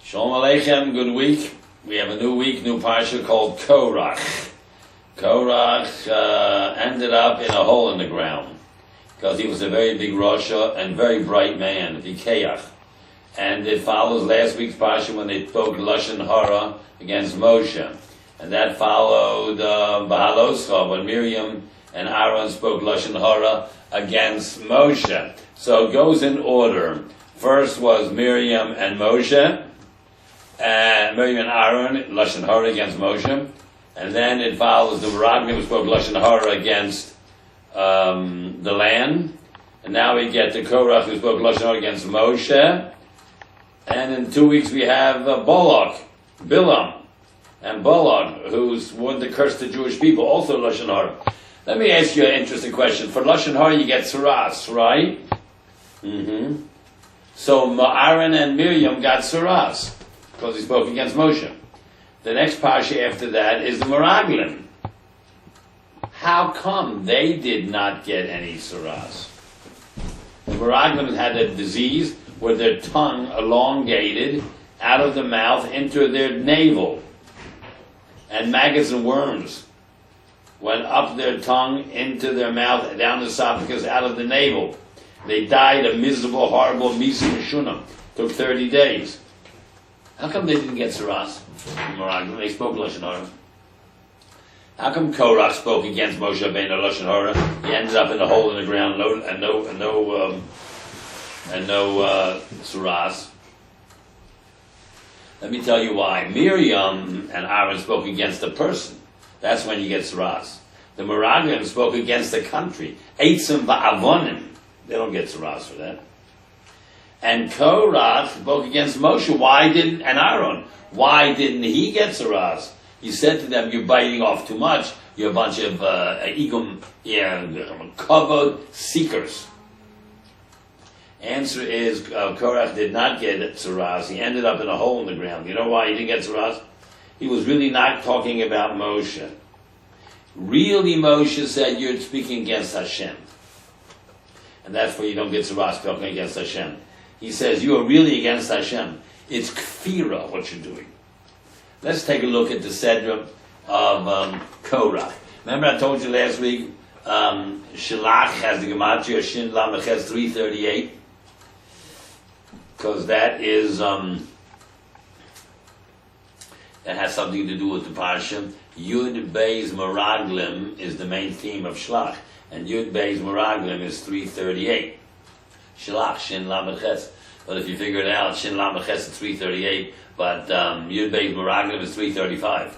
Shalom Aleichem, good week. We have a new week, new parsha called Korach. Korach ended up in a hole in the ground because he was a very big Rasha and very bright man, Vikeach. And it follows last week's parsha when they spoke Lashon Hara against Moshe. And that followed Bahaloscha when Miriam and Aaron spoke Lashon Hara against Moshe. So it goes in order. First was Miriam and Moshe. And Miriam and Aaron, Lashon Hara against Moshe. And then it follows the Rabbi who spoke Lashon Hara against the land. And now we get the Korach who spoke Lashon Hara against Moshe. And in 2 weeks we have Bilam, and Balak, who's one to curse the Jewish people, also Lashon Hara. Let me ask you an interesting question. For Lashon Hara you get Saras, right? So Aaron and Miriam got Saras, because he spoke against Moshe. The next parsha after that is the Meraglim. How come they did not get any Saras? The Meraglim had a disease where their tongue elongated out of the mouth into their navel. And maggots and worms went up their tongue into their mouth, down the esophagus, out of the navel. They died a miserable, horrible Misa Meshunam. Took 30 days. How come they didn't get Saras? They spoke Lashon Hara. How come Korach spoke against Moshe Rabbeinu Lashon Hara? He ended up in a hole in the ground and no Saras. Let me tell you why. Miriam and Aaron spoke against a person. That's when you get Saras. The Meraglim spoke against the country. Eitzim va'avonim. They don't get Saras for that. And Korach spoke against Moshe. And Aaron. Why didn't he get Saras? He said to them, you're biting off too much. You're a bunch of kavod seekers. Answer is, Korach did not get Saras. He ended up in a hole in the ground. You know why he didn't get Saras? He was really not talking about Moshe. Really, Moshe said, you're speaking against Hashem. And that's why you don't get Saras, talking against Hashem. He says, you are really against Hashem. It's kfira, what you're doing. Let's take a look at the Sedra of Korach. Remember I told you last week, Shalach has the Gematria Shin Lamechez 338? Because that is, that has something to do with the Parsha. Yud Beis Meraglim is the main theme of Shalach. And Yud Beis Meraglim is 338. Shalach, Shin Lamechez. But if you figure it out, Shin Lamechez is 338, but Yud Beis Meraglim is 335.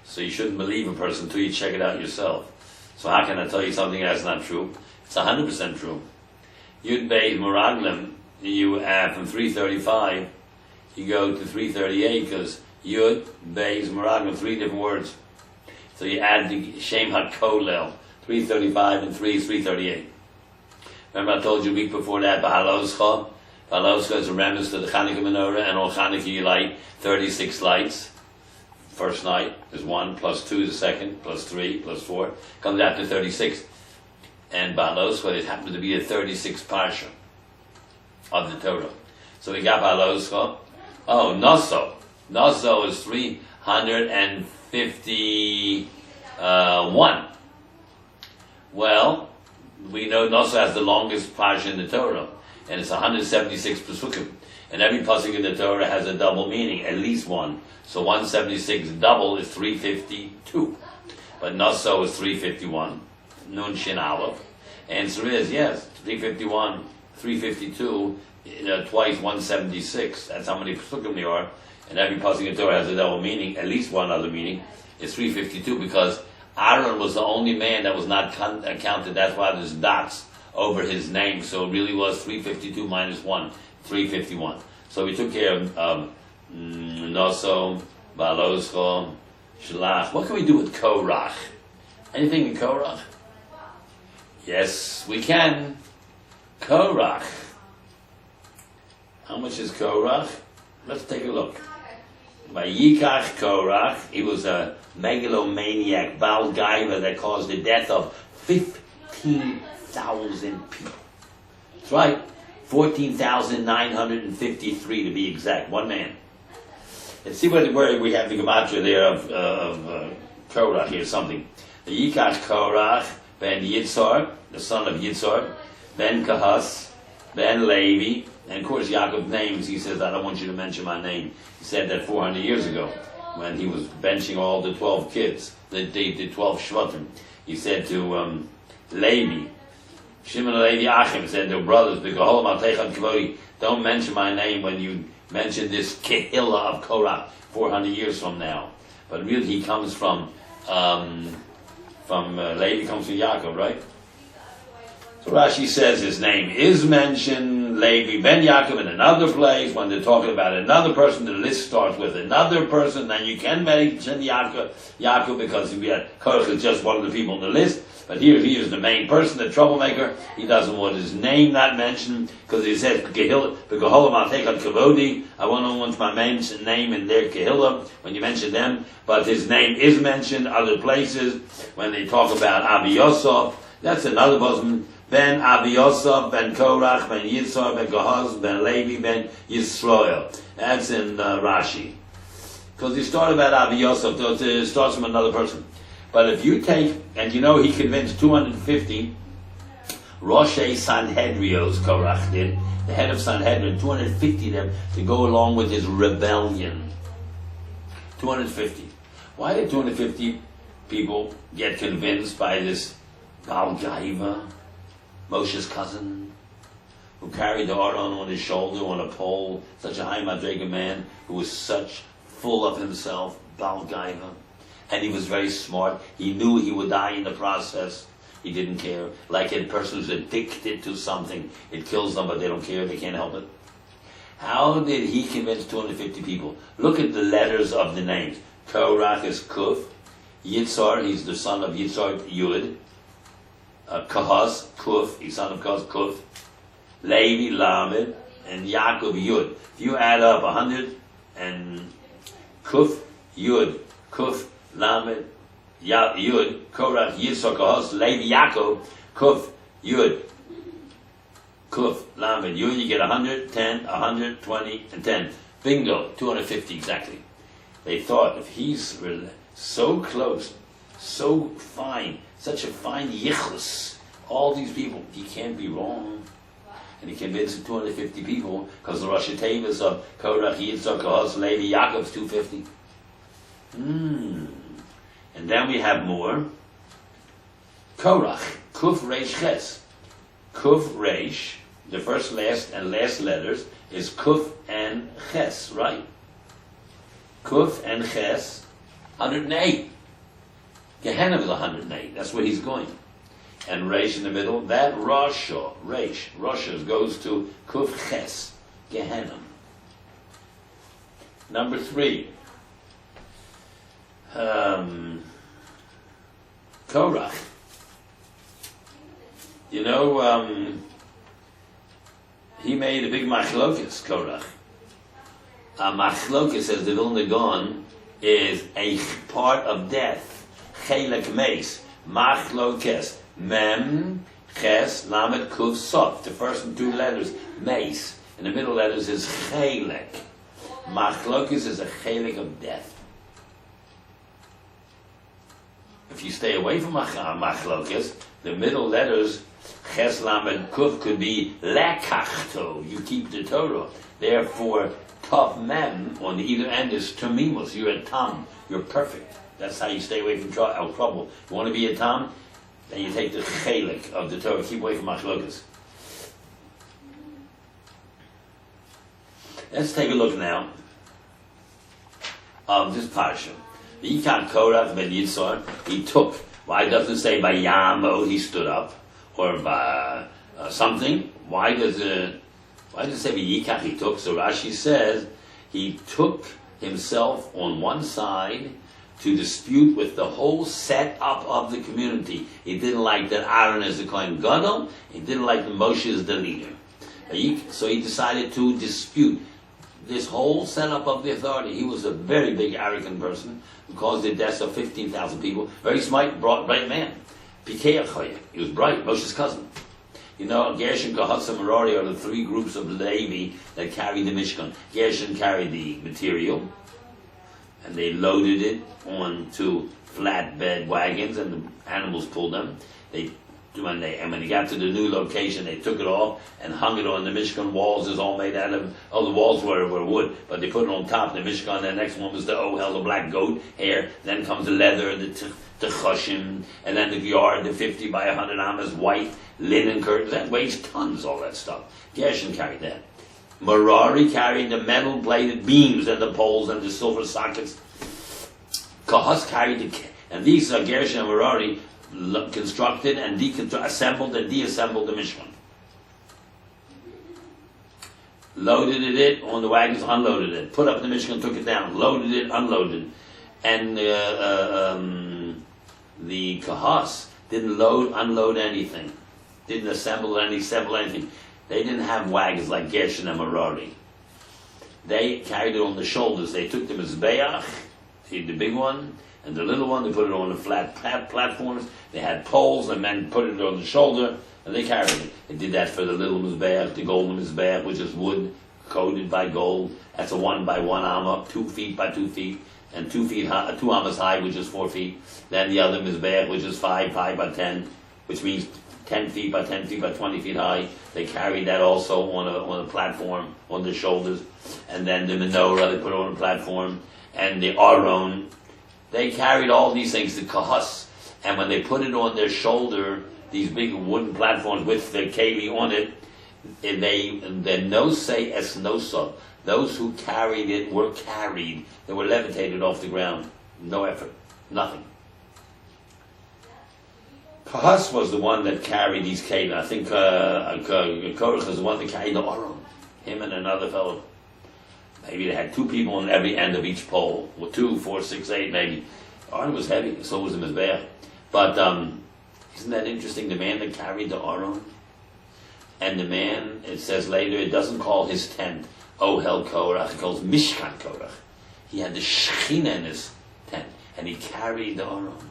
So you shouldn't believe a person until you check it out yourself. So how can I tell you something that's not true? It's 100% true. Yud Beis Meraglim, you have from 335, you go to 338, because Yud Beis Meraglim, 3 different words. So you add the Shem HaKolel, 335 and 3 is 338. Remember I told you a week before that, Bahaloscha. Bahaloscha is a remnant to the Chanukah menorah, and on Chanukah you light 36 lights. First night is 1, plus 2 is the second, plus 3, plus 4. Comes out to 36. And Bahaloscha, it happened to be the 36th parsha of the Torah. So we got Bahaloscha. Oh, Naso. Naso is 351. Well, we know Naso has the longest parsha in the Torah, and it's 176 pesukim. And every pasuk in the Torah has a double meaning, at least one. So 176 double is 352. But Naso is 351. Nun Shin Aleph. Answer is yes, 351, 352, twice 176. That's how many pesukim there are. And every pasuk in the Torah has a double meaning, at least one other meaning. It's 352 because Aaron was the only man that was not counted. That's why there's dots over his name. So it really was 352 minus 1, 351. So we took care of Naso, Bahaloscha, Shalach. What can we do with Korach? Anything in Korach? Yes, we can. Korach. How much is Korach? Let's take a look. By Yikach Korach, he was a megalomaniac, Baal Gaiva, that caused the death of 15,000 people. That's right, 14,953 to be exact. One man. And see where we have the gematria there of Korach here, something. The Yikach Korach ben Yitzhar, the son of Yitzhar, ben Kahas, ben Levi, and of course Yaakov names. He says, I don't want you to mention my name. He said that 400 years ago when he was benching all the 12 kids, the 12 Shvatim. He said to Levi, Shimon and Levi Achim said, their brothers, don't mention my name when you mention this Kehillah of Korach 400 years from now. But really he comes from Levi, comes from Yaakov, right? So Rashi says his name is mentioned, Levi ben Yaakov, in another place. When they're talking about another person, the list starts with another person. Then you can mention Yaakov because Korach is just one of the people on the list. But here he is the main person, the troublemaker. He doesn't want his name not mentioned because he says, I want my name in their Kehillah when you mention them. But his name is mentioned other places when they talk about Abi Yosef. That's another person. Ben Abi Yosef, Ben Korach, Ben Yitzhar, Ben Gahaz, Ben Levi, Ben Yisrael. That's in Rashi. Because he started about Abi Yosef, it starts from another person. But if you take, and you know he convinced 250 Roshei Sanhedrios, Korach did, the head of Sanhedrin, 250 of them to go along with his rebellion. 250. Why did 250 people get convinced by this Baal Gaiva, Moshe's cousin, who carried the Aron on his shoulder on a pole, such a high madrega man who was such full of himself, Baal Gaiva. And he was very smart. He knew he would die in the process. He didn't care. Like a person who's addicted to something. It kills them, but they don't care. They can't help it. How did he convince 250 people? Look at the letters of the names. Korach is Kuf. Yitzhar, he's the son of Yitzhar, Yud. Kahaz, Kuf, he's son of Kahaz, Kuf. Levi, Lamed. And Yaakov, Yud. If you add up 100 and Kuf, Yud, Kuf, Lamed, Yud, Korach, Yitzhak, Kahos, Levi, Yaakov, Kuf, Yud, Kuf, Lamed, Yud, you get 110, 120, and 10. Bingo, 250 exactly. They thought if he's so close, so fine, such a fine yichus, all these people, he can't be wrong. And he convinced 250 people because the Rosh Hashanah of Korach, Yitzhak, Kahos, Levi, Yaakov is 250. And then we have more. Korach, Kuf Reish Ches. Kuf Reish, the first, last, and last letters is Kuf and Ches, right? Kuf and Ches, 108. Gehenna is 108. That's where he's going. And Reish in the middle, that Rasha, Reish, Rasha goes to Kuf Ches, Gehenna. Number 3. Korach. You know, he made a big machlokas, Korach. A machlokas, as the Vilna Gaon, is a part of death. Chelek meis. Machlokas. Mem, ches, lamed, kuf, sof. The first and 2 letters, meis. And the middle letters is chelek. Machlokas is a chelek of death. If you stay away from machlokas, the middle letters, ches, lamed, kuf, could be lekachto. You keep the Torah. Therefore, tav mem on either end is tamimus. You're a tam. You're perfect. That's how you stay away from trouble. You want to be a tam? Then you take the chelik of the Torah. Keep away from machlokas. Let's take a look now of this parsha. The Yikat Korach ben Yitzhar, he took. Why doesn't it say by Yamo he stood up, or by something? Why does it say by Yikat he took? So Rashi says he took himself on one side to dispute with the whole setup of the community. He didn't like that Aaron is the Kohen Gadol. He didn't like that Moshe is the leader. So he decided to dispute this whole setup of the authority. He was a very big, arrogant person who caused the deaths of 15,000 people. Very smart, bright man. He was bright, Moshe's cousin. You know, Gershon, Kohath, and Merari are the three groups of Levi that carry the Mishkan. Gershon carried the material, and they loaded it onto flatbed wagons, and the animals pulled them. When they got to the new location, they took it off and hung it on the Mishkan walls. Is all made out of, the walls were wood, but they put it on top of the Mishkan. The next one was the ohel, the black goat hair. Then comes the leather, the choshim, and then the yard, the 50 by 100 amas, white linen curtains. That weighs tons, all that stuff. Gershon carried that. Merari carried the metal plated beams and the poles and the silver sockets. Kohath carried and these are Gershon and Merari constructed and assembled and deassembled the Mishkan. Loaded it on the wagons, unloaded it. Put up the Mishkan, took it down. Loaded it, unloaded. And the Kohath didn't unload anything. Didn't assemble anything. They didn't have wagons like Gershon and Merari. They carried it on the shoulders. They took the Mizbeach, the big one, and the little one, they put it on the flat platforms. They had poles, and men put it on the shoulder, and they carried it. They did that for the little Mizbeach, the golden Mizbeach, which is wood coated by gold. That's a 1 by 1 amma, 2 feet by 2 feet, and 2 feet high, 2 ammas high, which is 4 feet. Then the other Mizbeach, which is 5 by 10, which means 10 feet by 10 feet by 20 feet high. They carried that also on a platform, on their shoulders. And then the menorah, they put it on a platform. And the aron, they carried all these things, the Kohath. And when they put it on their shoulder, these big wooden platforms with the keli on it, the nosei es nosa, those who carried it were carried. They were levitated off the ground. No effort. Nothing. Kohath was the one that carried these keli. I think Korach was the one that carried the aron. Him and another fellow. Maybe they had 2 people on every end of each pole. Well, 2, 4, 6, 8 maybe. Aron was heavy, so was the Mizbeach. But isn't that interesting? The man that carried the Aron, and the man, it says later, it doesn't call his tent Ohel Korach, it calls Mishkan Korach. He had the Shekhinah in his tent, and he carried the Aron.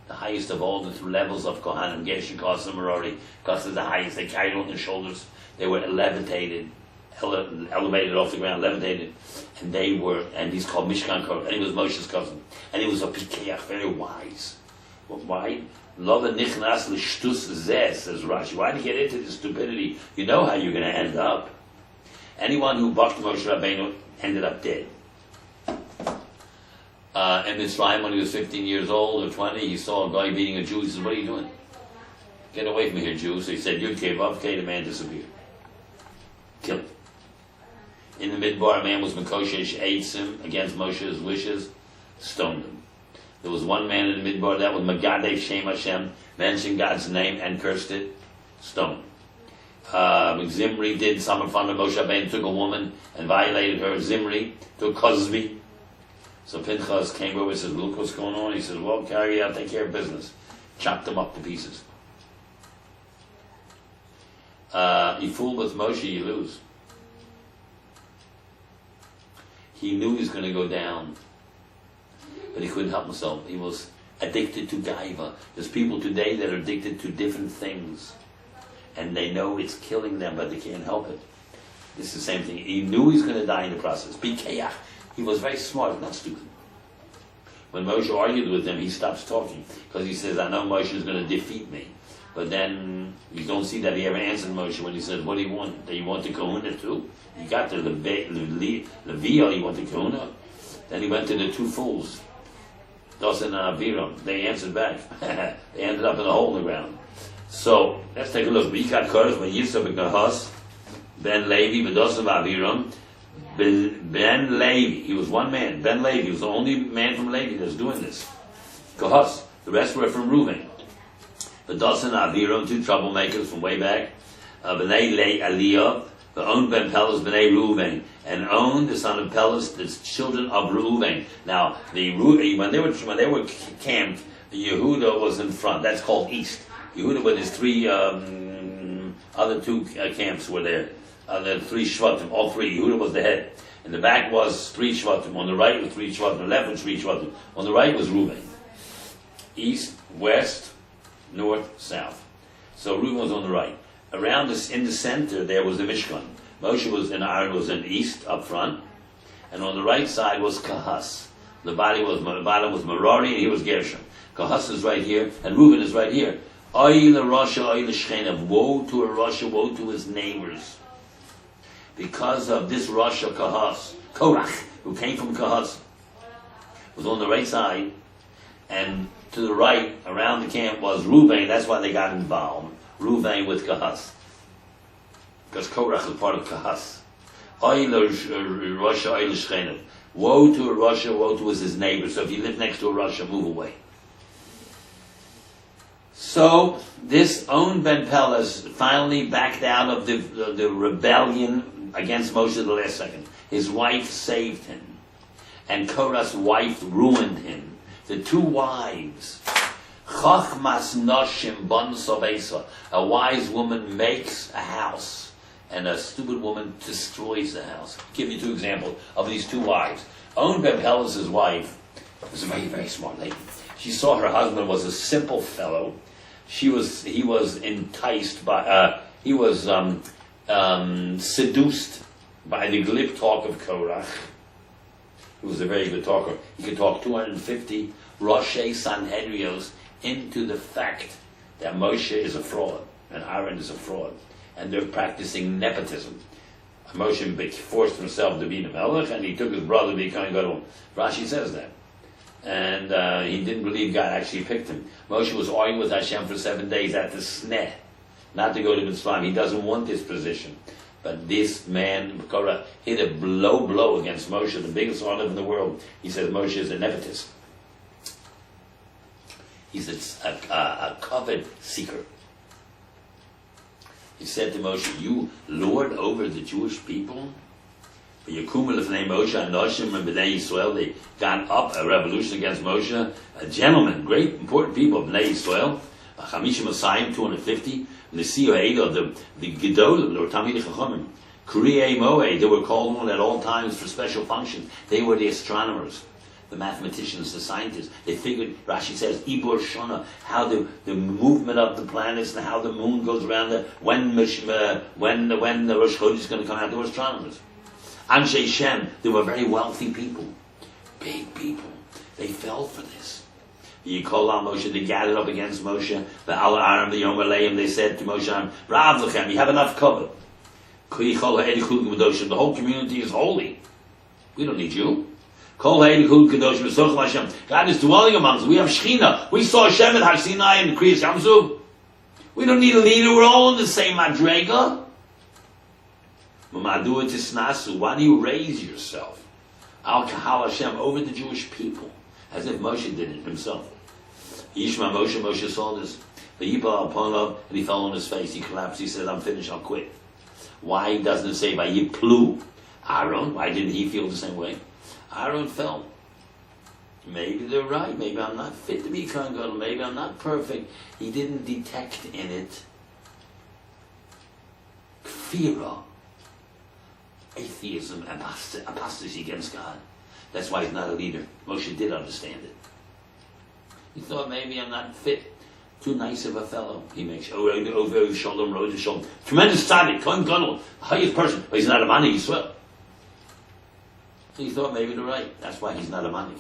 The highest of all the 2 levels of Kohanim, Gershon, Kohath, and Merari. Kohath is the highest. They carried it on their shoulders. They were levitated. Elevated off the ground, levitated, and he's called Mishkan Korach, and he was Moshe's cousin, and he was a pikeach, very wise. Well, why? Lova nichnas l'shtus zeh, says Rashi. Why do you get into this stupidity? You know how you're going to end up. Anyone who bucked Moshe Rabbeinu ended up dead. In Mitzrayim, when he was 15 years old or 20, he saw a guy beating a Jew. He says, "What are you doing? Get away from here, Jew." So he said, "Yud Kei Vav Kei," the man disappeared. Killed. In the Midbar, a man was Mekoshesh Eitzim against Moshe's wishes, stoned him. There was one man in the Midbar that was Megadeh Shem Hashem, mentioned God's name and cursed it, stoned. Zimri did some fun of Moshe Rabbeinu, took a woman and violated her. Zimri took Kozbi. So Pinchas came over and said, "Look what's going on." He says, "Well, carry out, take care of business." Chopped them up to pieces. You fool with Moshe, you lose. He knew he was going to go down, but he couldn't help himself. He was addicted to gaiva. There's people today that are addicted to different things, and they know it's killing them, but they can't help it. It's the same thing. He knew he was going to die in the process. Bikeach. He was very smart, not stupid. When Moshe argued with him, he stops talking because he says, "I know Moshe is going to defeat me." But then you don't see that he ever answered Moshe when he said, "What do you want? Do you want the kahuna too? You got the Leviah, you want the kahuna?" Then he went to the 2 fools, Dosan and Aviram. They answered back. They ended up in a hole in the ground. So let's take a look. Bikat Kodesh, when Yosef and Kohath, Ben Levi, Dosan and Aviram, Ben Levi, he was one man. Ben Levi, he was the only man from Levi that's doing this. Kohath, the rest were from Reuven. The Dosan and Aviram, 2 troublemakers from way back. B'nai Le Aliyah, the On ben Pelas, B'nai Reuven, and On, the son of Pelas, the children of Reuven. Now, when they were camped, Yehuda was in front. That's called east. Yehuda, with his 3 other 2 camps were there. The 3 Shvatim, all 3. Yehuda was the head. In the back was 3 Shvatim. On the right was 3 Shvatim. On the left was 3 Shvatim. On the right was Reuven. East, west, north, south. So Reuben was on the right. Around this, in the center, there was the Mishkan. Moshe was in Aaron was in east up front, and on the right side was Kahas. The bottom was Merari, and he was Gershon. Kahas is right here, and Reuben is right here. Oy l'Rasha, oy l'Shchenav. Woe to a Rasha, woe to his neighbors. Because of this Rasha Kahas, Korach, who came from Kahas, was on the right side, and to the right, around the camp, was Reuben. That's why they got involved. Reuben with Kahas. Because Korach is part of Kahas. Oy l'Rasha, oy l'Shchenav. Woe to a Rasha, woe to his neighbor. So if you live next to a Rasha, move away. So this own Ben Pelas finally backed out of the rebellion against Moshe at the last second. His wife saved him, and Korah's wife ruined him. The two wives, Chachmas Noshim Bon Sobesa, a wise woman makes a house, and a stupid woman destroys the house. I'll give you two examples of these two wives. Own Ben Pelas' wife was a very, very smart lady. She saw her husband was a simple fellow. He was enticed by, seduced by the glib talk of Korach. He was a very good talker. He could talk 250 Roshei Sanhedrios into the fact that Moshe is a fraud and Aaron is a fraud, and they're practicing nepotism. Moshe forced himself to be the Melech, and he took his brother to be Kohen Gadol. Rashi says that. And he didn't believe God actually picked him. Moshe was arguing with Hashem for 7 days at the sneh, not to go to Mitzrayim. He doesn't want this position. But this man, Korah, hit a blow against Moshe, the biggest olive in the world. He says Moshe is a nepotist. He's a covet seeker. He said to Moshe, you lord over the Jewish people? Moshe and Bnei Yisrael, they got up a revolution against Moshe. A gentleman, great, important people, Bnei Yisrael, Chamishim Masayim, 250, the CEO of the Gedolim, or Tamid Chachamim, Kriyei Moed, they were called on at all times for special functions. They were the astronomers, the mathematicians, the scientists. They figured, Rashi says, Ibor Shona, how the movement of the planets and how the moon goes around, when the Rosh Chodesh is going to come out. They were astronomers. Anshe Shem, they were very wealthy people, big people. They fell for this. Yikola Moshe, they gathered up against Moshe. The Allah Aram, the Yom Aleim, they said to Moshe, Rav Lechem, you have enough cover. The whole community is holy. We don't need you. God is dwelling amongst us. We have Shechina. We saw Hashem at Har Sinai and Kriyas Yamsuf. We don't need a leader. We're all in the same madrega. Why do you raise yourself? Al Kahal Hashem, over the Jewish people, as if Moshe did it himself. Yishma Moshe saw this. The Yipa Alponov, and he fell on his face. He collapsed. He said, I'm finished. I'll quit. Why doesn't it say by Yiplu? Aaron, why didn't he feel the same way? Aaron felt, maybe they're right. Maybe I'm not fit to be Kohen Gadol. Maybe I'm not perfect. He didn't detect in it kfira, atheism, apostasy against God. That's why he's not a leader. Moshe did understand it. He thought, maybe I'm not fit. Too nice of a fellow. He makes Shalom, Road to Shalom. Tremendous tzaddik, Kohen Gadol, highest person, but he's not a Mani Yisrael. So he thought maybe they're right. That's why he's not a Mani.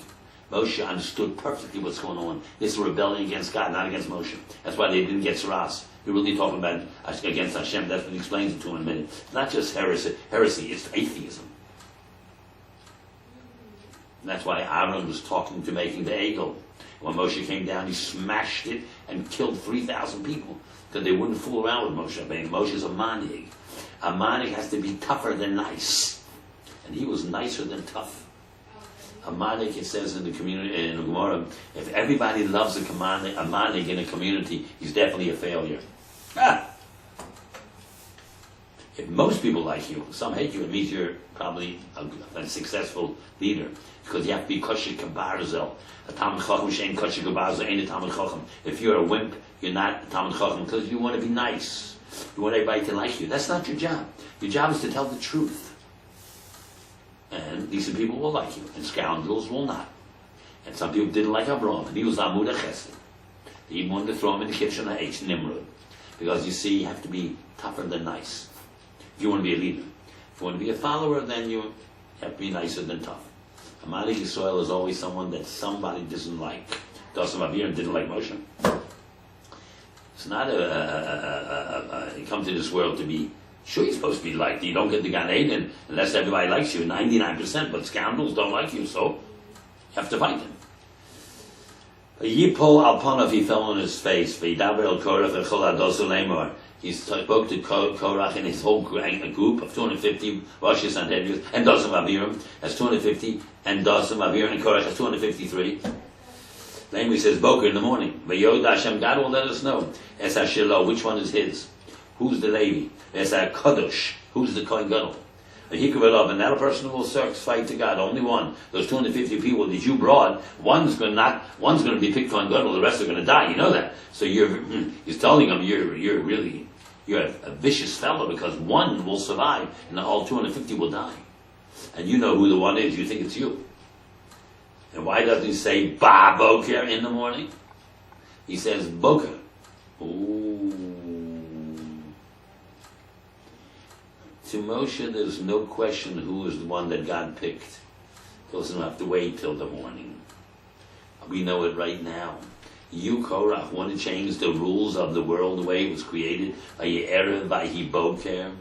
Moshe understood perfectly what's going on. This is a rebellion against God, not against Moshe. That's why they didn't get Saras. You're really talking about against Hashem. That's what he explains it to him in a minute. It's not just heresy, it's atheism. And that's why Aaron was talking to making the Egel. When Moshe came down, he smashed it and killed 3,000 people because they wouldn't fool around with Moshe. Moshe's a manig. A manig has to be tougher than nice. And he was nicer than tough. A manig, it says in the community, in the Gemara, if everybody loves a manig in a community, he's definitely a failure. If most people like you, some hate you, it means you're probably a successful leader. Because you have to be kosher kabarzel. A Talmud Chacham shein kosher kabarzel ain't a Talmud Chacham. If you're a wimp, you're not a Talmud Chacham because you want to be nice. You want everybody to like you. That's not your job. Your job is to tell the truth. And decent people will like you, and scoundrels will not. And some people didn't like Abraham, and he was Amud HaChesed. He wanted to throw him in the kitchen of H. Nimrod. Because you see, you have to be tougher than nice. If you want to be a leader. If you want to be a follower, then you have to be nicer than tough. Amali Yisrael is always someone that somebody doesn't like. Dosim Aviram didn't like Moshe. It's not you come to this world to be, sure you're supposed to be liked. You don't get the Gan Eden unless everybody likes you, 99%, but scoundrels don't like you, so you have to fight them. Yipol Alpanav, he fell on his face. V'yidaber el Korach echol adosu lemor. He spoke to Korach and his whole group of 250 Rosh and Hedrius, and Dosim Aviram has 250, and Dosim Aviram and Korach has 253. Then he says, Boker in the morning. V'yod Hashem, God will let us know. Es HaShiloh, which one is his? Who's the Levi? Es HaKadosh, who's the Kohen Gadol? And that a person will fight to God, only one. Those 250 people that you brought, one's going to be picked Kohen Gadol, the rest are going to die. You know that. So he's telling them you're a vicious fellow because one will survive and all 250 will die. And you know who the one is. You think it's you. And why doesn't he say Ba Boker in the morning? He says Boker. Ooh. To Moshe, there's no question who is the one that God picked. He doesn't have to wait till the morning. We know it right now. You, Korach, want to change the rules of the world the way it was created by Erev, by Boker?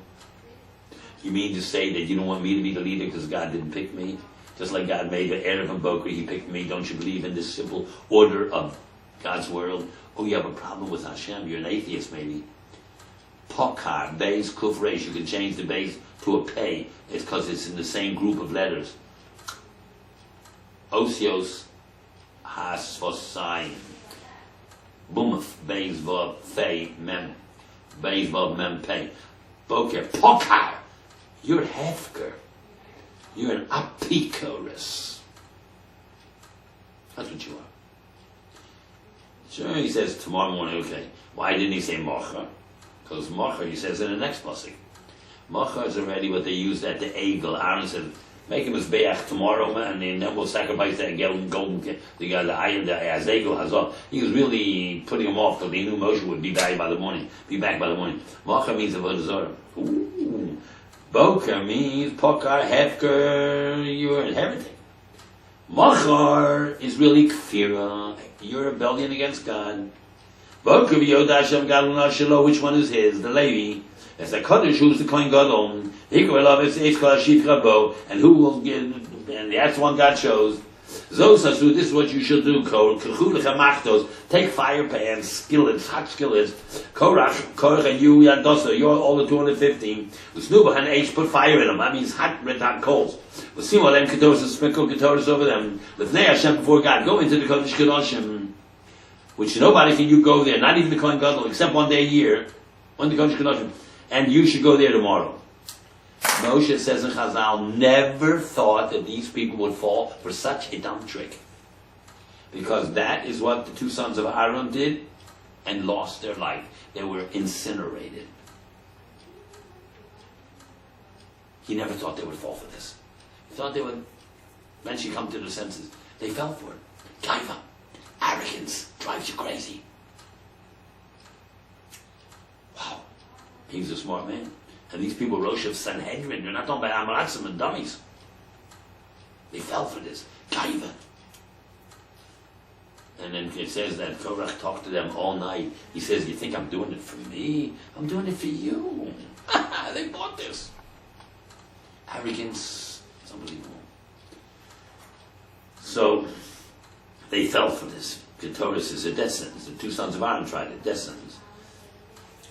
You mean to say that you don't want me to be the leader because God didn't pick me? Just like God made the Erev and Boker, he picked me. Don't you believe in this simple order of God's world? Oh, you have a problem with Hashem. You're an atheist, maybe. Pokar, Beis, Kuf, Reish. You can change the Beis to a Pei. It's because it's in the same group of letters. Osios, Has, Vosayim. Bumaf, Beis, Vav, Fei, Mem. Beis, Vav, Mem, Pei. Boker, Pokar. You're Hefker. You're an apikoros. That's what you are. Sure, he says tomorrow morning, okay. Why didn't he say mocha? Because mocha, he says in the next pasuk. Mocha is already what they used at the Egel. Aaron said, make him as beach tomorrow, man, and then we'll sacrifice that golden, the iron, the azegel hazal. He was really putting him off because he knew Moshe would be back by the morning. Mocha means avodah zarah. Ooh. Boker means pokar, hefker, you're a heretic. Machar is really kfira, you're rebellion against God. Boker v'yod Hashem gadol shelo, which one is his? The Levi. It's the Kaddish, who's the Kohen Gadol. And who will get, and that's the one God chose. Zosasu, this is what you should do. Take fire pans, skillets, hot skillets. Korach, and you, Yadosa, you're all the 250. Snuba and H, put fire in them. That means hot, red hot coals. Simo them ketoras and sprinkle ketoras over them. Lefnei Hashem, before God, go into the Kodesh Kedoshim, which nobody can you go there, not even the Kohen Gadol, except one day a year, on the Kodesh Kedoshim, and you should go there tomorrow. Moshe says in Chazal, never thought that these people would fall for such a dumb trick. Because that is what the two sons of Aaron did and lost their life. They were incinerated. He never thought they would fall for this. He thought they would eventually come to their senses. They fell for it. Kaiva, arrogance, drives you crazy. Wow, he's a smart man. And these people, Rosh of Sanhedrin, they're not talking about Amaratzim and dummies. They fell for this. Kaiva. And then it says that Korach talked to them all night. He says, you think I'm doing it for me? I'm doing it for you. They bought this. Arrogance. It's unbelievable. So, they fell for this. Ketoris is a death sentence. The two sons of Aaron tried it, death sentence.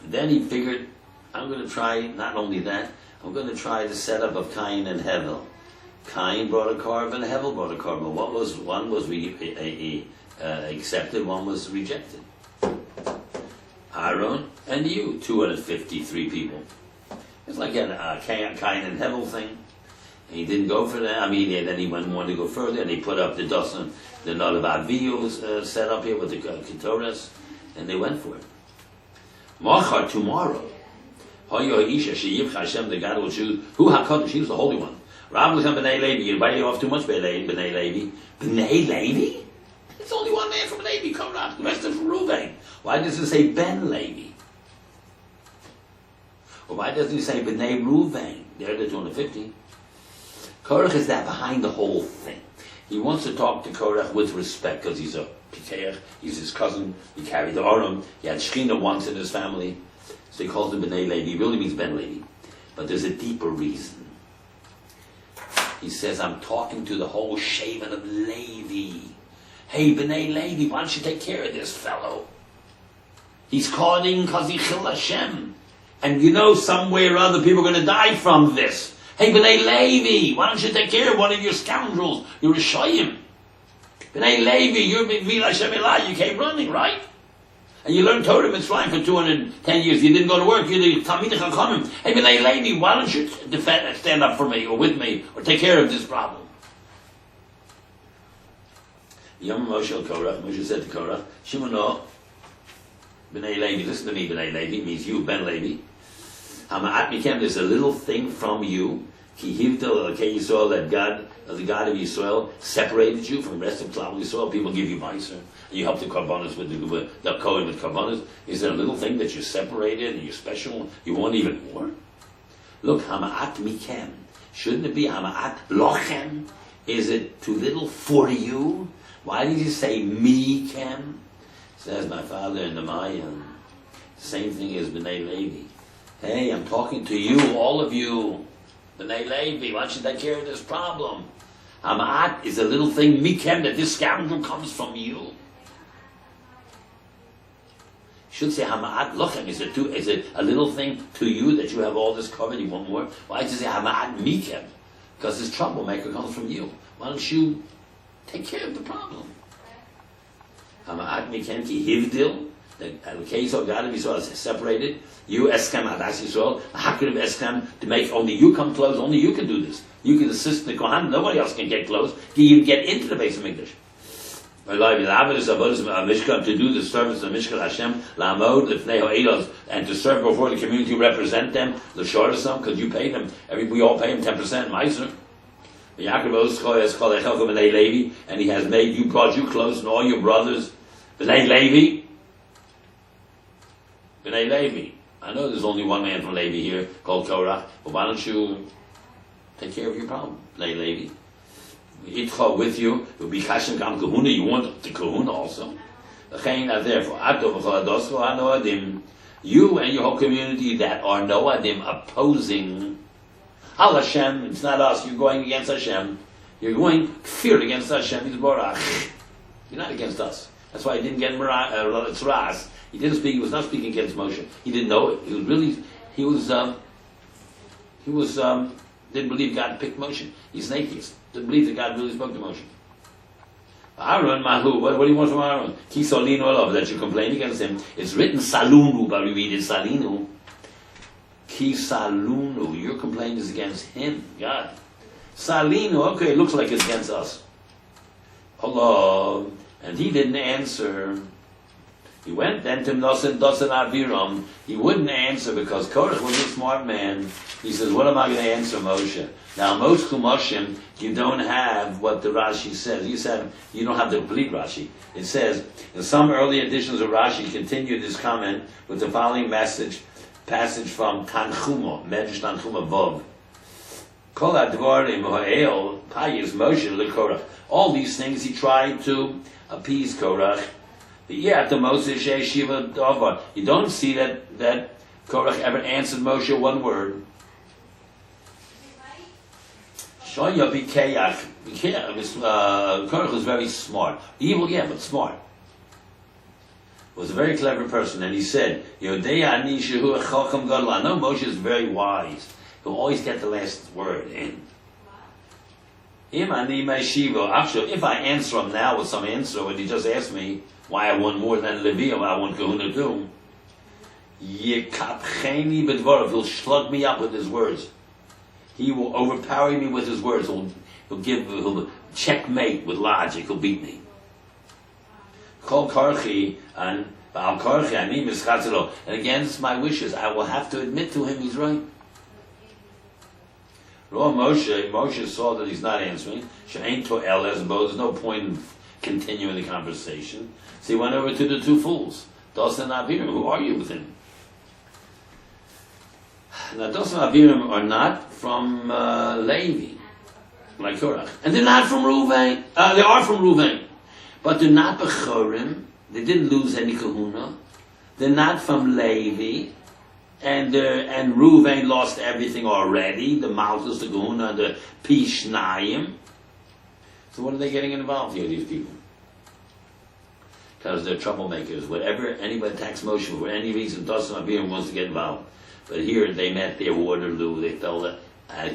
And then he figured, I'm going to try, not only that, I'm going to try the setup of Cain and Hevel. Cain brought a korban, Hevel brought a korban. One was accepted, one was rejected. Aaron and you, 253 people. It's like a Cain and Hevel thing. And he didn't go for that. I mean, then he wanted to go further, and he put up the Dosan, the Nolav Aviyu set up here with the Ketoras, and they went for it. Machar, tomorrow, the God will choose. Who HaKadosh? He was the Holy One. Rabbi B'nai Levi. You're biting off too much, B'nai Levi. B'nai Levi? It's only one man from Levi, Korach. The rest are from Reuven. Why does it say Ben Levi? Or why doesn't he say B'nai Ruvain? They're the 250. Korach is that behind the whole thing. He wants to talk to Korach with respect because he's a Pikeach, he's his cousin, he carried the Arum, he had Shechina once in his family, so he calls him B'nai Levi. He really means Ben Levi. But there's a deeper reason. He says, I'm talking to the whole shaven of Levi. Hey, B'nai Levi, why don't you take care of this fellow? He's calling because he chil Hashem. And you know, somewhere or other, people are going to die from this. Hey, B'nai Levi, why don't you take care of one of your scoundrels? You're a Shoyim. B'nai Levi, you're B'nai Hashem Elah, you came running, right? And you learned Torah Mitzrayim for 210 years. You didn't go to work. You did Talmidei Chachamim. Hey, B'nai Levi, why don't you stand up for me or with me or take care of this problem? Yom Moshe Korach, Moshe said to Korach, Shimono, B'nai Levi, listen to me, B'nai Levi, means you, Ben Levi. Hama'at mikem, there's a little thing from you. Ki hivdel elokei Yisrael, that God, the God of Yisrael, separated you from the rest of Klal Yisrael. People give you meiser, and you help the karbanos with the Kohen with karbanos. Is there a little thing that you're separated and you're special? You want even more? Look, Hama'at mikem. Shouldn't it be Hama'at lochem? Is it too little for you? Why did you say mikem? Says my father in the Mayan. Same thing as B'nai Levi. Hey, I'm talking to you, all of you. B'nai Levi, why don't you take care of this problem? Hama'at is a little thing, mikem, that this scoundrel comes from you. Should say Hama'at lochem. Is it a little thing to you that you have all this covered, you want more? Why does it say Hama'at mikem? Because this troublemaker comes from you. Why don't you take care of the problem? Hama'at mikem ki hivdil. The case of God of Yisrael is separated. You eskem adas Yisrael, hakriv eskem, to make only you come close. Only you can do this. You can assist the Kohan. Nobody else can get close. You can even get into the base of Mikdash. To do the service of Mishkan Hashem, la'amod lifnei ha'elos, and to serve before the community, represent them, l'shorasam, because you pay them. We all pay them 10% meiser. And he has made you, brought you close, and all your brothers. B'nai Levi. B'nai Levi. I know there's only one man from Levi here called Korach, but why don't you take care of your problem, B'nai Levi? Itcha with you, will be Kashem Kam Kahuna, you want the Kahuna also. Therefore, you and your whole community that are Noadim opposing Al Hashem, it's not us, you're going against Hashem. You're going fear against Hashem, Yisborach. You're not against us. That's why he didn't get Tzras. He was not speaking against Moshe. He didn't know it. Didn't believe God picked Moshe. He's an atheist. Didn't believe that God really spoke to Moshe. Aaron, Mahu, what do you want from Aaron? Ki Salinu Olav, that you complain against him. It's written Salunu, but we read it Salinu. Ki Salunu, your complaint is against him, God. Salinu, okay, it looks like it's against us. Allah, and he didn't answer. He went then to Nosen Dosen Aviram. He wouldn't answer because Korach was a smart man. He says, what am I going to answer Moshe? Now, most Chumashim, you don't have what the Rashi says. You don't have the complete Rashi. It says, in some early editions of Rashi, continued this comment with the following passage from Tanchuma, Medrash Tanchuma Vov. Kol advarim ha'el payis Moshe leKorach. All these things he tried to appease Korach. But yeah, the Moses Shiva Davar. You don't see that Korach ever answered Moshe one word. Shoya Bikeach. Korach was very smart. Evil, yeah, but smart. Was a very clever person, and he said, Yodei ani shehu chacham gadol. I know Moshe is very wise. He'll always get the last word in. If I answer him now with some answer, when he just asked me why I want more than Levi, I want Kahuna too, he'll slug me up with his words. He will overpower me with his words. He'll checkmate with logic. He'll beat me. Kol karchi and ba'al karchi ani mischatzelo. And against my wishes, I will have to admit to him he's right. Moshe saw that he's not answering. There's no point in continuing the conversation. So he went over to the two fools. Dosan Aviram, who argue with him. Now, Dosim Abiram are not from Levi, like Korach. And they're not from Reuven. They are from Reuven. But they're not Bechorim. They didn't lose any kahuna. They're not from Levi. And Reuven lost everything already. The Malchus, the kahuna, and the Pishnayim. So what are they getting involved here, these people? Because they're troublemakers. Whatever anybody attacks Moshe for any reason, Dosim Abiram wants to get involved. But here they met their Waterloo. They fell at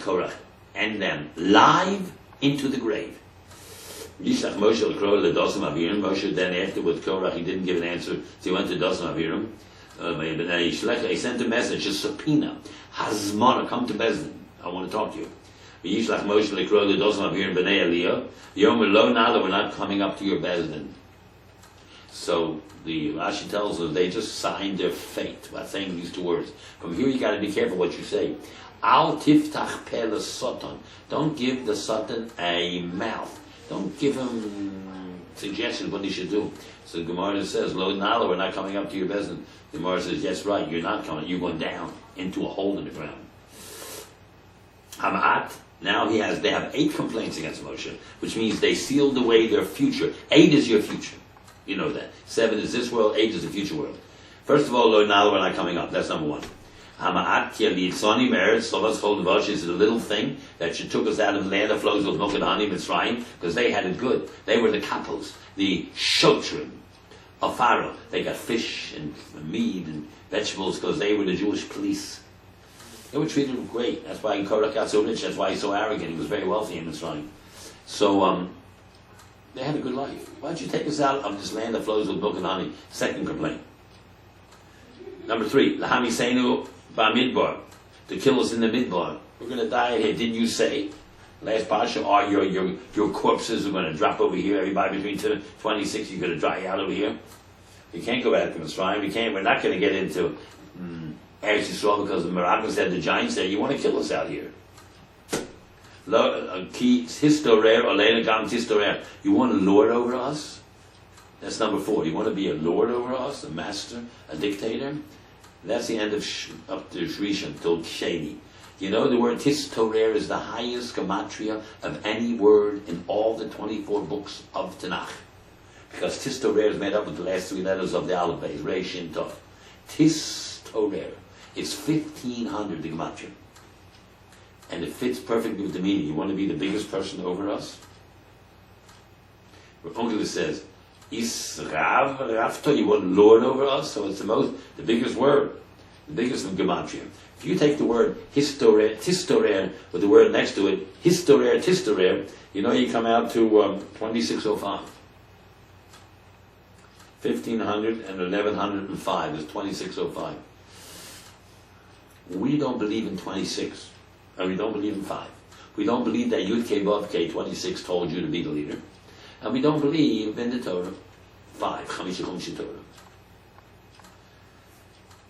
Korach and them live into the grave. Yishlach Moshe l'kro l'Dosim Abiram. Moshe then afterwards Korach, he didn't give an answer, so he went to Dosim Abiram. He sent a message, a subpoena. Hazmana, come to Bezdin. I want to talk to you. Yishlach Moshe l'kro l'Dosim Abiram b'nei Aliyah. Yom lo nala, we're not coming up to your Bezdin. So the Rashi tells us they just signed their fate by saying these two words. From here you got to be careful what you say. Al tiftach pe satan. Don't give the satan a mouth. Don't give him suggestions what he should do. So the Gemara says, Lo nala, we're not coming up to your Bezdin. The Gemara says, yes, right, you're not coming. You're going down into a hole in the ground. Hamat. Now they have 8 complaints against Moshe, which means they sealed away their future. 8 is your future. You know that. 7 is this world, 8 is the future world. First of all, Lo nala, we're not coming up. That's number 1. Hama'at ki alitzoni meretz sovas chol devash is the little thing that you took us out of the land that flows with milk and honey, Mitzrayim, because they had it good. They were the kapos, the shotrim of Pharaoh. They got fish and meat and vegetables because they were the Jewish police. They were treated great. That's why Korach got so rich. That's why he's so arrogant. He was very wealthy in Mitzrayim. So they had a good life. Why don't you take us out of this land that flows with milk and honey? Second complaint. Number 3, Lahami Seinu Ba'midbar, to kill us in the midbar. We're going to die here. Didn't you say? Last Pasha, your corpses are going to drop over here. Everybody between 26, you're going to dry out over here. You can't go back to Mitzrayim. You can't. We're not going to get into Eretz Yisrael because the Merakas had the giants there. You want to kill us out here. You want a lord over us? That's number 4. You want to be a lord over us, a master, a dictator? That's the end up to Rishon till Sheni. You know the word Tistorer is the highest gematria of any word in all the 24 books of Tanakh. Because Tistorer is made up of the last 3 letters of the alphabet, Rei, Shin, Tov. Tistorer. It's 1,500 the gematria. And it fits perfectly with the meaning. You want to be the biggest person over us? Onkelos says, Israv, Rafta, you want Lord over us? So it's the biggest word, the biggest in gematria. If you take the word historer, tistorer, with the word next to it, historer, tistorer, you know you come out to 2605. 1,500 and 1,105 is 2605. We don't believe in 26, and we don't believe in 5. We don't believe that Yud K Vav K 26 told you to be the leader. And we don't believe in the Torah. 5, Chamisha Torah.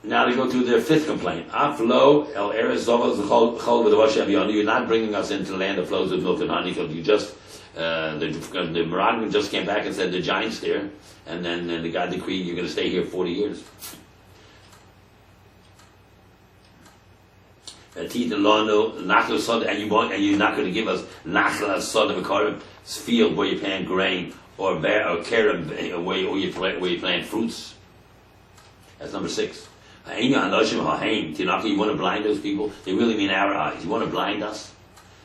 Now they go to their 5th complaint. Aflo el eres zovas chol v'davash aviyanu. You're not bringing us into the land that flows with milk and honey because you just the Meraglim just came back and said the giants there, and then the God decreed you're going to stay here 40 years. And you're not going to give us nachla sod of a field where you plant grain or kerem where you plant fruits. That's number 6. You want to blind those people? They really mean our eyes. You want to blind us?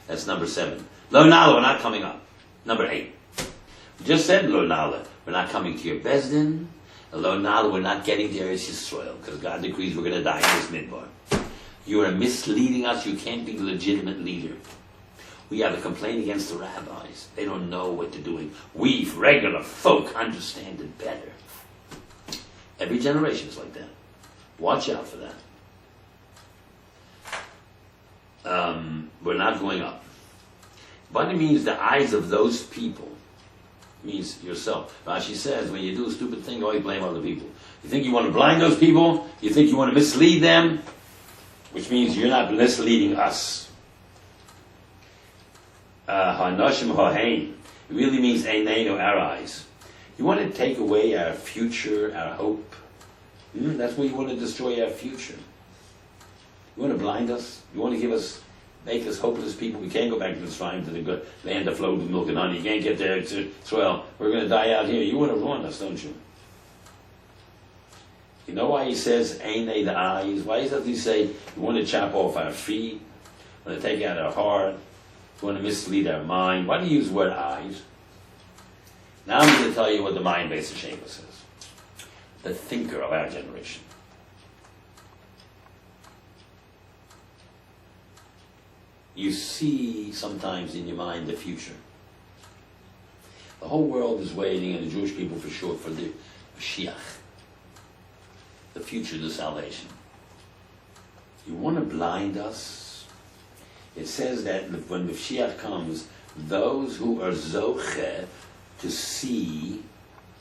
That's number 7. Lo nala, we're not coming up. Number 8. We just said lo nala, we're not coming to your Bezdin. Lo nala, we're not getting to Eretz Yisrael because God decrees we're going to die in this midbar. You are misleading us. You can't be the legitimate leader. We have a complaint against the rabbis. They don't know what they're doing. We, regular folk, understand it better. Every generation is like that. Watch out for that. We're not going up. But it means the eyes of those people. Means yourself. Rashi says, when you do a stupid thing, you always blame other people. You think you want to blind those people? You think you want to mislead them? Which means you're not misleading us. Hanoshim hahein. It really means eineinu, our eyes. You want to take away our future, our hope. That's where you want to destroy our future. You want to blind us? You want to make us hopeless people? We can't go back to Mitzrayim, to the good land that flowed with milk and honey. You can't get there to Israel. We're going to die out here. You want to ruin us, don't you? You know why he says, ain't they the eyes? Why does he say, you want to chop off our feet? You want to take out our heart? You want to mislead our mind? Why do you use the word eyes? Now I'm going to tell you what the mind base of Shema says. The thinker of our generation. You see sometimes in your mind the future. The whole world is waiting, and the Jewish people for sure, for the Mashiach. The future, the salvation. You want to blind us? It says that when Mashiach comes, those who are zoche to see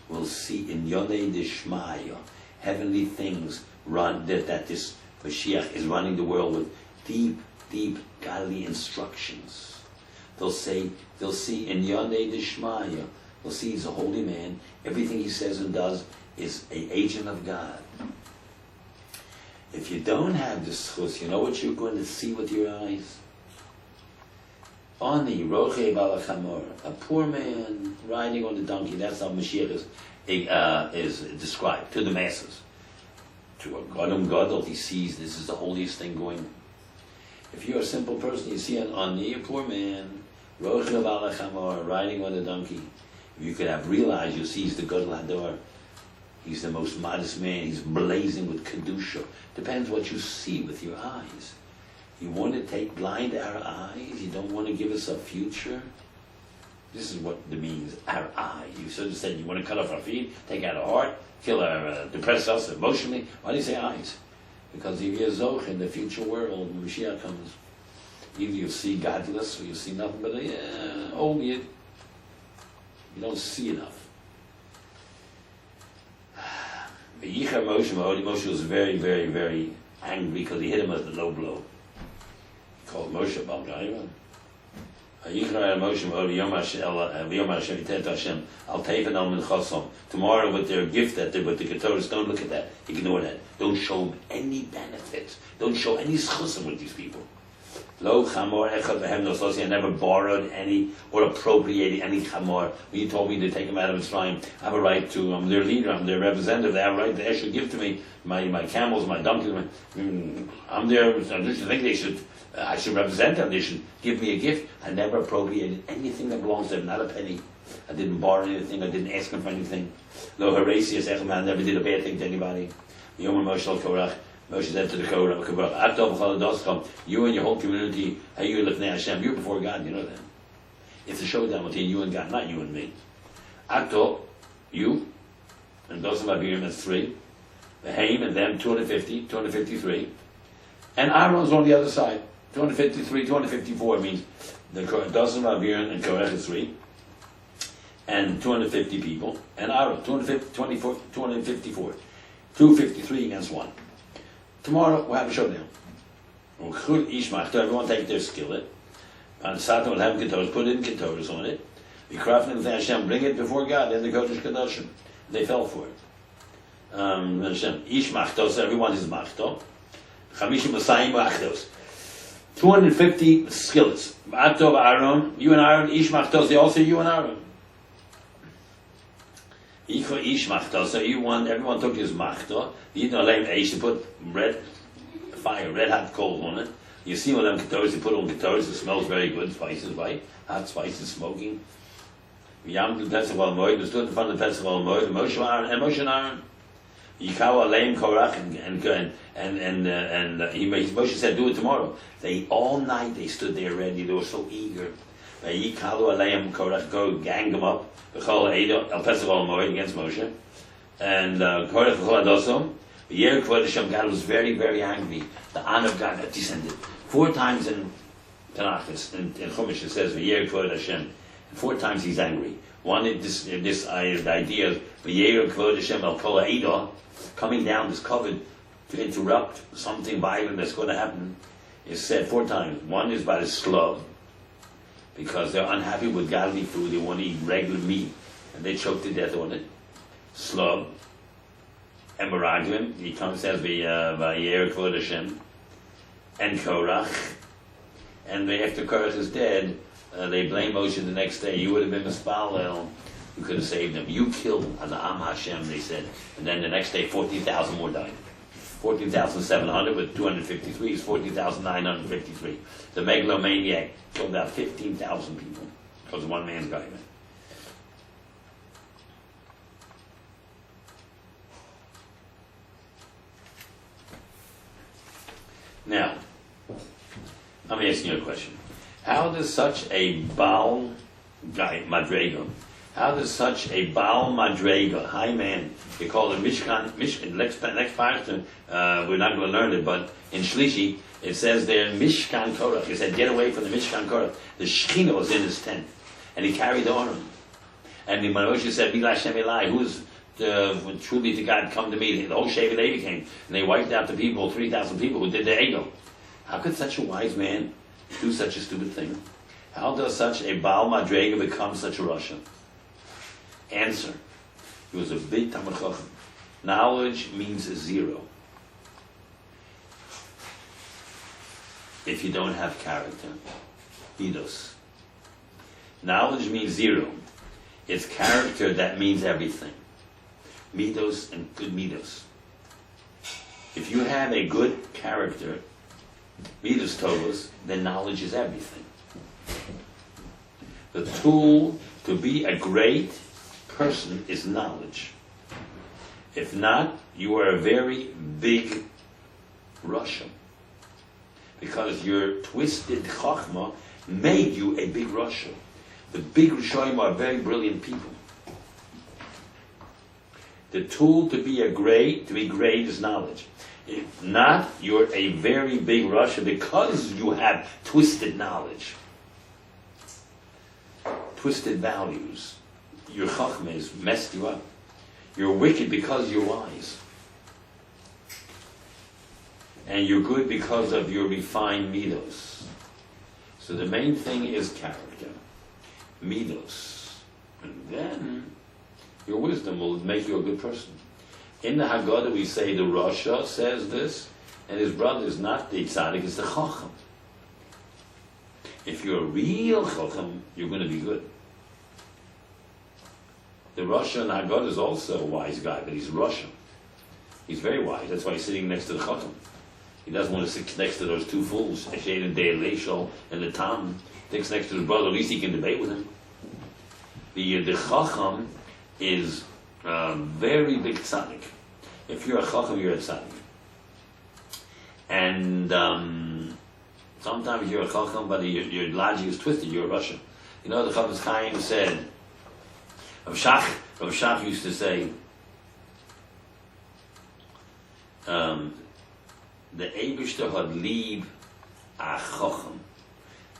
will see in Yonei Dishmaya, heavenly things run, that this Mashiach is running the world with deep godly instructions. They'll see in Yonei Dishmaya, they'll see he's a holy man. Everything he says and does is an agent of God. If you don't have this chus, you know what you're going to see with your eyes? Ani roche balachamor, a poor man riding on the donkey. That's how Mashiach is described to the masses. To a Gadol Gadol, he sees this is the holiest thing going. If you're a simple person, you see an ani, a poor man, roche balachamor, riding on the donkey. If you could have realized, you see he's the Gadol Hador. He's the most modest man. He's blazing with kedusha. Depends what you see with your eyes. You want to blind our eyes? You don't want to give us a future? This is what it means, our eye. You sort of said you want to cut off our feet, take out our heart, kill our, depress us emotionally. Why do you say eyes? Because if you're zoch in the future world, when Mashiach comes, either you'll see godless or you'll see nothing but only it. You don't see enough. Moshe was very, very, very angry because he hit him with a low blow. He called Moshe Balgaiva. Tomorrow with their gift, with the Keturahs, don't look at that. Ignore that. Don't show them any benefits. Don't show any schusim with these people. Lo chamor echad behem nososi. I never borrowed any or appropriated any chamor. When you told me to take them out of Mitzrayim, I have a right to. I'm their leader. I'm their representative. They have a right. They should give to me my camels, my donkeys. I'm there. I think I should represent them. They should give me a gift. I never appropriated anything that belongs to them. Not a penny. I didn't borrow anything. I didn't ask them for anything. Lo haresias echad. I never did a bad thing to anybody. Yom Moshe Korach. Moshe said to the Korach, you and your whole community, hey, you live near Hashem, you're before God, you know that. It's a showdown between you and God, not you and me. Akto, you, and Dosim Abirim, that's 3. The Chaim and them, 253. And Aaron's on the other side, 253, 254 means the Dosim Abirim and Korach is 3. And 250 people. And Aaron, 254. 253 against 1. Tomorrow we'll have a showdown. Everyone take their skillet. And Satan will have Keturahs, put in Keturahs on it. Hashem, bring it before God in the Kodesh Kedoshim. They fell for it. Hashem, Ish Machtos, everyone is Machto. Chamishim Masayim Machtos. 250 skillets. Ma'atov Aaron, you and Aaron, Ish Machtos, they also you and Aaron. Ish Machto, so everyone took his Machto. You know, they should put red hot coals on it. You see one of them Keturahs, they put on Keturahs, it smells very good, spices, right? Hot spices, smoking. Yam the Festival of Moed, we stood in front of the Festival of Moed, Moshe and Aaron. Yikawa Aleim Korach, and Moshe said, do it tomorrow. All night they stood there ready, they were so eager. Yikawa Aleim Korach, go gang them up. El Festival Moed against Moshe, and Korach Chodasom. God was very, very angry. The honor of God had descended 4 times in Tanakh. In Chumash it says V'yer Kvod Hashem, and 4 times he's angry. One is the idea of V'yer Kvod Hashem El Kol Ha'edah, coming down is covered to interrupt something violent that's going to happen. It's said 4 times. One is by the slav, because they're unhappy with godly food, they want to eat regular meat, and they choke to death on it. Slav, and Meraglim, he comes as V'yer Kvod Hashem. and Korach. And after Korach is dead, they blame Moshe the next day. You would have been Mispalel. You could have saved them. You killed Am Hashem, they said. And then the next day, 14,000 more died. 14,700 with 253 is 14,953. The megalomaniac killed out 15,000 people because of one man's guy. Now, I'm asking you a question. How does such a Baal Madrega, high man, they call it Mishkan, next part, we're not going to learn it, but in Shlishi, it says there, Mishkan Korach. He said, get away from the Mishkan Korach. The Shekhinah was in his tent, and he carried the Orim. And when Moshe said, Bila Hashem Elai, who's truly to God, come to me, the whole Shevet Levi came, and they wiped out the people, 3,000 people who did the ego. How could such a wise man do such a stupid thing? How does such a Baal Madrega become such a Rasha? Answer. He was a big Talmid Chacham. Knowledge means zero. If you don't have character. Midos. Knowledge means zero. It's character that means everything. Midos and good midos. If you have a good character, midos tovos, then knowledge is everything. The tool to be a great person is knowledge. If not, you are a very big Rasha. Because your twisted Chachma made you a big Rasha. The big Rishonim are very brilliant people. The tool to be great is knowledge. If not, you're a very big Rasha because you have twisted knowledge. Twisted values. Your Chachma has messed you up. You're wicked because you're wise. And you're good because of your refined midos. So the main thing is character. Midos. And then your wisdom will make you a good person. In the Haggadah we say the Rasha says this, and his brother is not the tzaddik, it's the Chacham. If you're a real Chacham, you're going to be good. The Rasha in Haggadah is also a wise guy, but he's Rasha. He's very wise. That's why he's sitting next to the Chacham. He doesn't want to sit next to those two fools, Eshed and De'eleshol and the Tam. He sits next to his brother, at least he can debate with him. The Chacham is a very big tzaddik. If you're a Chacham, you're a tzaddik. And sometimes you're a Chacham, but your logic is twisted, you're a Rasha. You know, the Chaim said, Rav Shach used to say, the Eibishter had lieb a Chacham.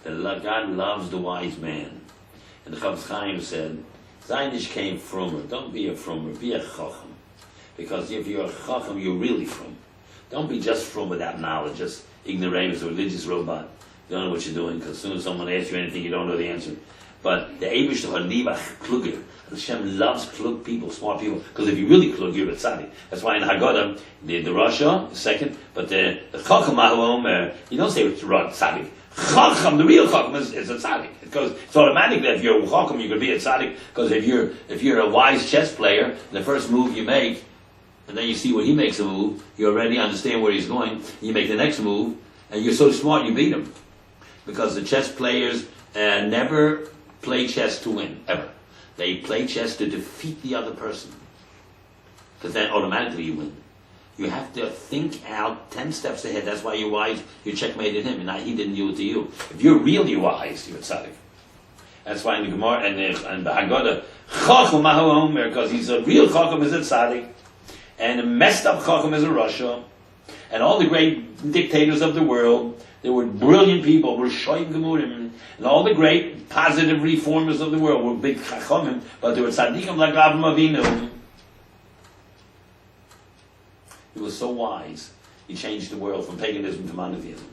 God loves the wise man. And the Chaim said, Zainish came frumer. Don't be a frumer, be a Chacham. Because if you're a Chacham, you're really frum. Don't be just frum without knowledge, just ignoramus, a religious robot. You don't know what you're doing, because as soon as someone asks you anything, you don't know the answer. But the Eibishter had lieb a Kluger. Hashem loves klug people, smart people, because if you really klug, you're a tzaddik. That's why in Haggadah, the Rasha is second, but the Chacham Ahaomer, you don't say it's tzaddik. Chacham, the real Chacham is a tzaddik. Because it's automatic that if you're a Chacham, you're going to be a tzaddik, because if you're a wise chess player, the first move you make, and then you see when he makes a move, you already understand where he's going, and you make the next move, and you're so smart, you beat him. Because the chess players never play chess to win, ever. They play chess to defeat the other person. Because then automatically you win. You have to think out 10 steps ahead. That's why you're wise. You checkmated him, and now he didn't do it to you. If you're really wise, you're a tzaddik. That's why in the Gemara and the Haggadah, Chacham Ahaomer, because he's a real Chacham is a tzaddik, and a messed up Chacham is a Rasha. And all the great dictators of the world, they were brilliant people, were shoyim gemurim, and all the great positive reformers of the world were big chachamim, but they were tzaddikim like Avraham Avinu. He was so wise, he changed the world from paganism to monotheism.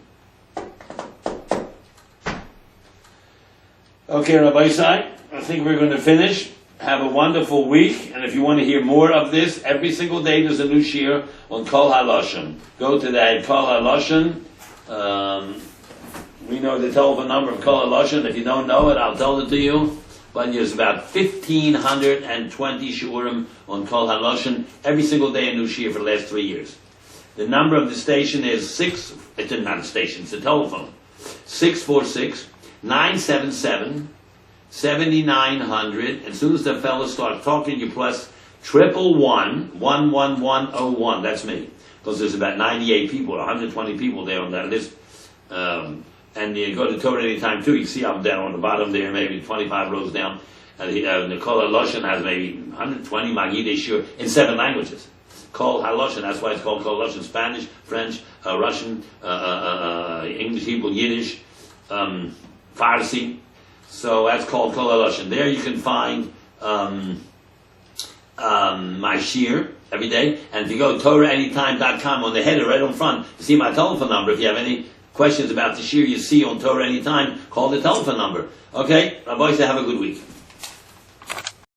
Okay, Rabbi Isai, I think we're going to finish. Have a wonderful week, and if you want to hear more of this, every single day there's a new shir on Kol HaLashon. Go to that Kol HaLashon We know the telephone number of Kol HaLashon. If you don't know it, I'll tell it to you. But there's about 1,520 shiurim on Kol HaLashon. Every single day a new shiur for the last 3 years. The number of the station is it's not a station, it's a telephone. 646-977-7900. As soon as the fellow starts talking, you press 111-11101. That's me. Because there's about 98 people, 120 people there on that list. And you go to Torah anytime too. You see I'm down on the bottom there, maybe 25 rows down. And the Kol HaLashon has maybe 120 Magidei Shur in 7 languages. Kol HaLashon, that's why it's called Kol HaLashon: Spanish, French, Russian, English, Hebrew, Yiddish, Farsi. So that's called Kol HaLashon. There you can find my shiur every day. And if you go to TorahAnytime.com, on the header right on front, you see my telephone number. If you have any questions about the shiur you see on Torah Anytime, call the telephone number. Okay? Rabbi, say have a good week.